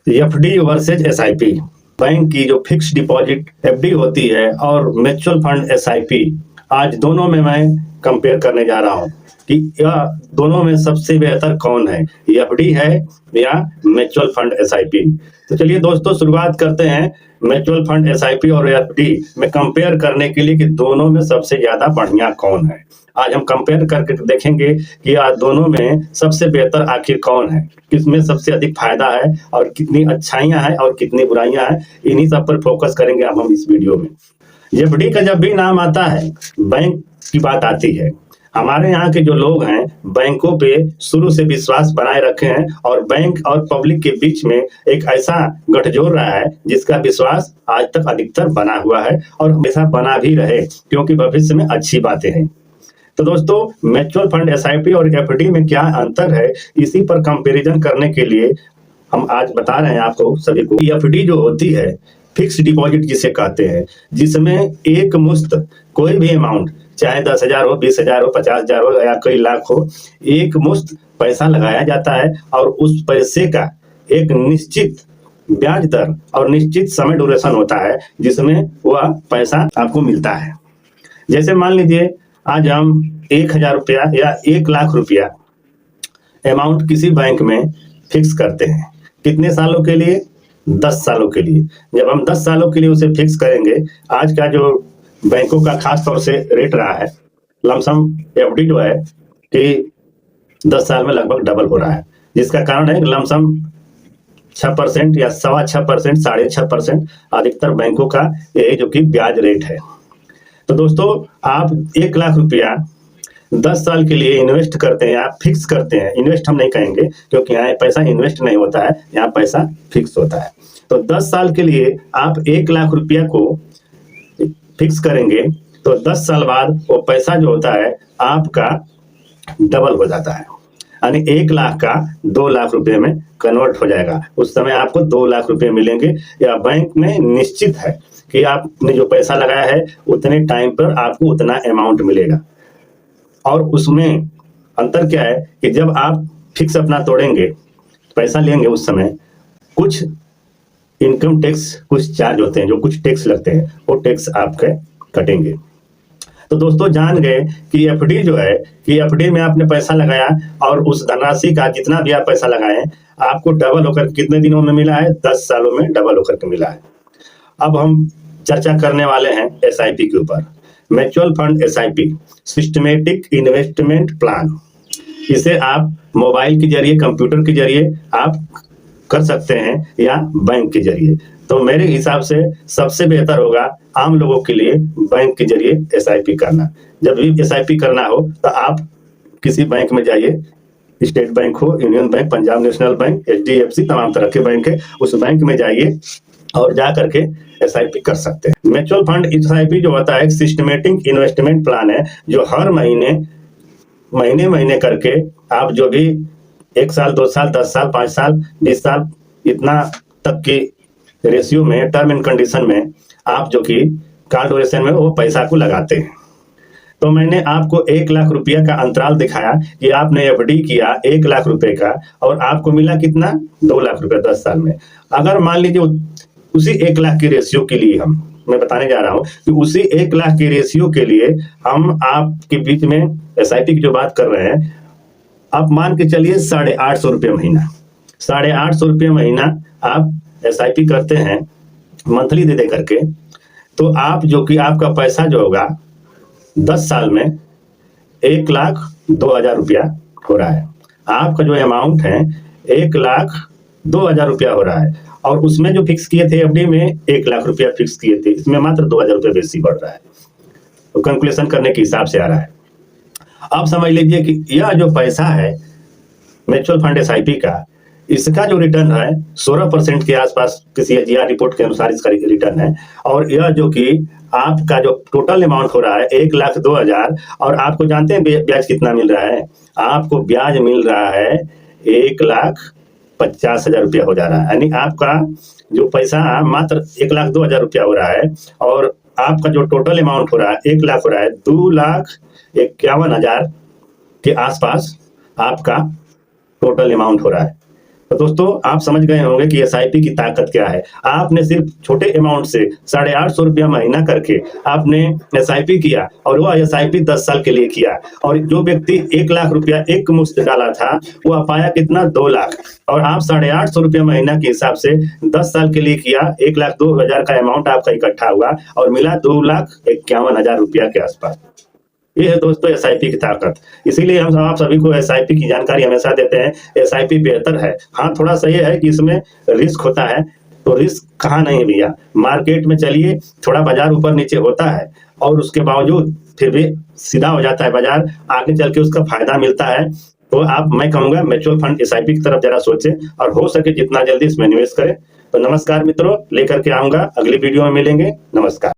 FD versus SIP. Bank की जो fix deposit FD होती है और म्यूचुअल फंड एसआईपी, आज दोनों में मैं कंपेयर करने जा रहा हूं कि यह दोनों में सबसे बेहतर कौन है, एफडी है या म्यूचुअल फंड एसआईपी। तो चलिए दोस्तों शुरुआत करते हैं म्यूचुअल फंड एसआईपी और एफडी में कंपेयर करने के लिए कि दोनों में सबसे ज्यादा बढ़िया कौन है। आज हम कंपेयर करके देखेंगे कि आज दोनों में सबसे बेहतर आखिर कौन है, किसमें सबसे अधिक फायदा है और कितनी अच्छाइयां हैं और कितनी बुराइयां हैं। इन्हीं सब पर फोकस करेंगे हम इस वीडियो में। एफडी का जब भी नाम आता है बैंक की बात आती है। हमारे यहाँ के जो लोग हैं बैंकों पे शुरू से विश्वास बनाए रखे हैं और बैंक और पब्लिक के बीच में एक ऐसा गठजोड़ रहा है जिसका विश्वास आज तक अधिकतर बना हुआ है और हमेशा बना भी रहे, क्योंकि भविष्य में अच्छी बातें हैं। तो दोस्तों म्यूचुअल फंड एसआईपी और एफडी में क्या अंतर है, इसी पर कंपैरिजन करने के लिए हम आज बता रहे हैं आपको सभी को। एफडी जो होती है फिक्स डिपॉजिट जिसे कहते हैं, जिसमें एक मुश्त कोई भी अमाउंट, चाहे 10,000 हो, 20,000 हो, 50,000 हो या कई लाख हो, एक मुश्त पैसा लगाया जाता है और उस पैसे का एक निश्चित ब्याज दर और निश्चित समय ड्यूरेशन होता है जिसमें वह पैसा आपको मिलता है। जैसे मान लीजिए आज हम 1,000 रुपया या 1,00,000 रुपया अमाउंट किसी बैंक में फिक्स करते हैं। कितने सालों के लिए? 10 सालों के लिए। जब हम 10 सालों के लिए उसे फिक्स करेंगे, आज का जो बैंकों का खास तौर से रेट रहा है, लमसम एफडी जो है कि 10 साल में लगभग डबल हो रहा है, जिसका कारण है लमसम 6% या 6.25%, 6.5% अधिकतर बैंकों का यही जो कि ब्याज रेट है। तो दोस्तों आप 1,00,000 रुपया 10 साल के लिए इन्वेस्ट करते हैं या फिक्स करते हैं, इन्वेस्ट हम नहीं कहेंगे क्योंकि यहाँ पैसा इन्वेस्ट नहीं होता है, यहाँ पैसा फिक्स होता है। तो 10 साल के लिए आप 1,00,000 रुपया को फिक्स करेंगे तो 10 साल बाद वो पैसा जो होता है आपका डबल हो जाता है, यानी 1,00,000 का 2,00,000 रुपये में कन्वर्ट हो जाएगा। उस समय आपको 2,00,000 रुपये मिलेंगे। या बैंक में निश्चित है कि आपने जो पैसा लगाया है उतने टाइम पर आपको उतना अमाउंट मिलेगा। और उसमें अंतर क्या है कि जब आप फिक्स अपना तोड़ेंगे, पैसा लेंगे, उस समय कुछ इनकम टैक्स, कुछ चार्ज होते हैं, जो कुछ टैक्स लगते हैं, वो टैक्स आपके कटेंगे। तो दोस्तों जान गए कि एफडी जो है कि एफडी में आपने पैसा लगाया और उस धनराशि का जितना भी आप पैसा लगाए आपको डबल होकर कितने दिनों में मिला है? 10 सालों में डबल होकर के मिला है। अब हम चर्चा करने वाले हैं एसआईपी के ऊपर। Mutual fund SIP, systematic investment plan. इसे आप मोबाइल के जरिए, कंप्यूटर के जरिए आप कर सकते हैं या बैंक के जरिए। तो मेरे हिसाब से सबसे बेहतर होगा आम लोगों के लिए बैंक के जरिए एसआईपी करना। जब भी एसआईपी करना हो तो आप किसी बैंक में जाइए, स्टेट बैंक हो, union bank, Punjab national bank, HDFC, तमाम तरह के बैंक है, उस बैंक में जाइए और जा करके एसआईपी कर सकते हैं। म्यूचुअल फंड एसआईपी जो होता है एक सिस्टमेटिक इन्वेस्टमेंट प्लान है, जो हर महीने करके आप जो भी 1 साल, 2 साल, 10 साल, 5 साल, 20 साल, इतना तक की रेशियो में, टर्म एंड कंडीशन में आप जो कि कॉल ड्यूरेशन में वो पैसा को लगाते हैं। तो मैंने आपको 1,00,000 रुपया का अंतराल दिखाया कि आपने एफडी किया 1,00,000 रुपए का और आपको मिला कितना? 2,00,000 रुपया 10 साल में। अगर मान लीजिए उसी 1,00,000 की रेशियो के लिए मैं बताने जा रहा हूं कि उसी 1,00,000 की रेशियो के लिए हम आपके बीच में एसआईपी की जो बात कर रहे हैं, आप मान के चलिए 850 रुपये महीना, 850 रुपये महीना आप एसआईपी करते हैं मंथली दे करके, तो आप जो कि आपका पैसा जो होगा 10 साल में 1,02,000 रुपया हो रहा है। आपका जो अमाउंट है 1,02,000 रुपया हो रहा है और उसमें जो फिक्स किए थे एफडी में 1,00,000 रुपया फिक्स किए थे, इसमें मात्र 2,000 रुपया बेसी बढ़ रहा है। तो कैलकुलेशन करने के हिसाब से आ रहा है। आप समझ लीजिए कि यह जो पैसा है म्यूचुअल फंड एसआईपी का, इसका जो रिटर्न है 16% के आसपास किसी एजीआर रिपोर्ट के अनुसार इसका रिटर्न है। और यह जो कि आपका जो टोटल अमाउंट हो रहा है 1,02,000, और आपको जानते हैं ब्याज कितना मिल रहा है? आपको ब्याज मिल रहा है 1,50,000 रुपया हो जा रहा है, यानी आपका जो पैसा मात्र 1,02,000 रुपया हो रहा है और आपका जो टोटल अमाउंट हो रहा है 1,00,000 हो रहा है, 2,51,000 के आसपास आपका टोटल अमाउंट हो रहा है। तो दोस्तों आप समझ गए होंगे कि एसआईपी की ताकत क्या है। आपने सिर्फ छोटे अमाउंट से 850 रुपया महीना करके आपने एसआईपी किया और वह एसआईपी 10 साल के लिए किया, और जो व्यक्ति 1 लाख रुपया एक मुश्त डाला था वह पाया कितना 2 लाख, और आप 850 रुपया महीना के हिसाब से 10 साल के लिए किया, 1,02,000 का अमाउंट आपका इकट्ठा हुआ और मिला 2,51,000 रुपया के आसपास। ये है दोस्तों एसआईपी की ताकत। इसीलिए हम आप सभी को एसआईपी की जानकारी हमेशा देते हैं। एसआईपी बेहतर है। हाँ, थोड़ा सा ये है कि इसमें रिस्क होता है, तो रिस्क कहाँ नहीं है भैया। मार्केट में चलिए, थोड़ा बाजार ऊपर नीचे होता है और उसके बावजूद फिर भी सीधा हो जाता है बाजार, आगे चल के उसका फायदा मिलता है। तो मैं कहूंगा म्यूचुअल फंड एसआईपी की तरफ जरा सोचें और हो सके जितना जल्दी इसमें निवेश करें। तो नमस्कार मित्रों, लेकर के आऊंगा, अगली वीडियो में मिलेंगे। नमस्कार।